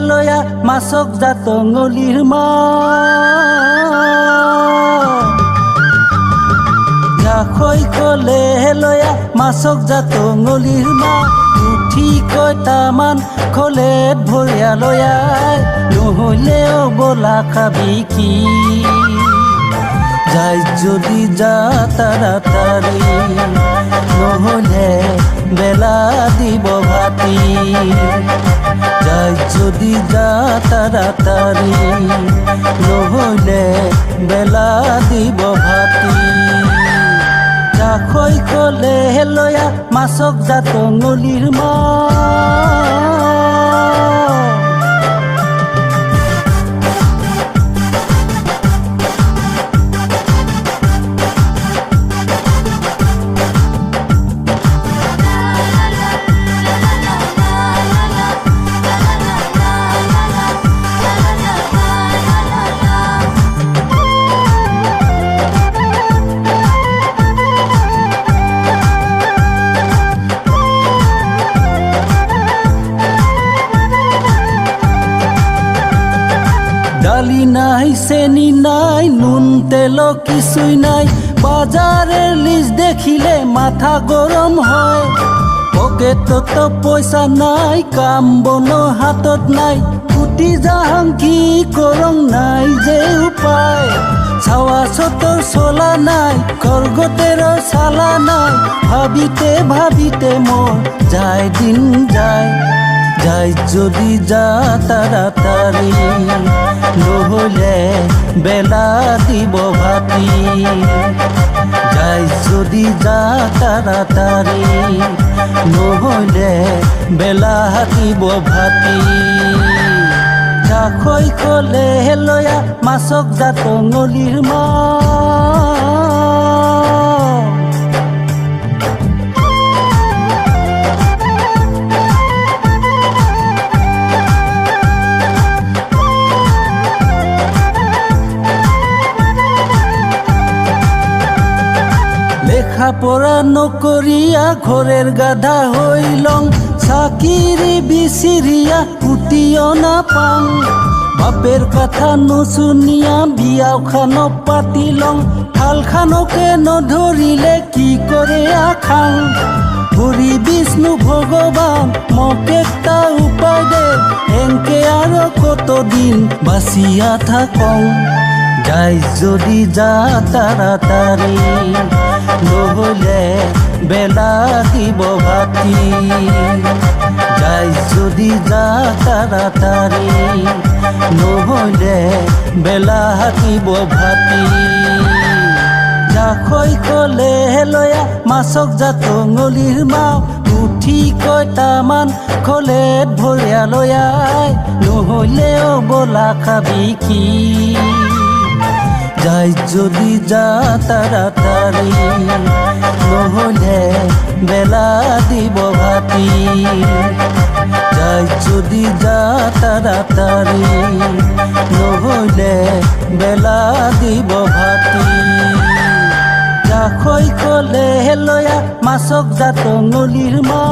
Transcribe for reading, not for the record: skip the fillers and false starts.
লয়া মাছক জাতঙলিৰ মা জাকৈ কলে লয়া মাছক জাতঙলিৰ মা উঠি কয়টামান খলেত ভৰিয়া লয়াই নহলেও বলা খাবি কি যাই যদি যা তাড়াতাড়ি নহলে বেলা দিব ভাতি যাই যদি যা তাড়াতাড়ি নহলে বেলা দিব ভাতি জাকৈ কলে লয়া মাছক জাতঙলিৰ মা ডালি নাই চেনি নাই নুন তেল কিছুই নাই বাজারের লিস্ট দেখিলে মাথা গরম হয় পকেটত পয়সা নাই কাম বন হাতত নাই ফুটি যাহাং কি করং নাই যে উপায় ছাওয়া সতর চলা নাই খরগতের চালা নাই ভাবিতে ভাবিতে মোর যায় দিন যায় যাই যদি যা তাড়াতাড়ি নহলে বেলা দিব ভাতি যাই যদি যা তাড়াতাড়ি নহলে বেলা দিব ভাতি জাকৈ কলে লয়া মাছক জাতঙলিৰ মা লেখাপড়া নকরিয়া ঘরের গাধা হইলং চাকিরি বিচিরিয়া কুটিও না পাং বাপের কথা নুশুনিয়া বিয়াও খান পাতিলং হালখানকে নধরিলে কি করে আখাং হরি বিষ্ণু ভগবান মোক একটা উপায় দে এনকে আর কতদিন বাঁচিয়া থাকং যাই যদি যা তাড়াতাড়ি নহলে বেলা দিব ভাতি যাই যদি যা তাড়াতাড়ি নহলে বেলা দিব ভাতি জাকৈ কলে লয়া মাছক জাতঙলিৰ মা উঠি কয়টামান খলেত ভৰিয়া লয়াই নহলেও বলা খাবি কি যাই যদি যা তাড়াতাড়ি নহলে বেলা দিব ভাতি যাই যদি যা তাড়াতাড়ি নহলে বেলা দিব ভাতি জাকৈ কলে লয়া মাছক জাতঙলিৰ মা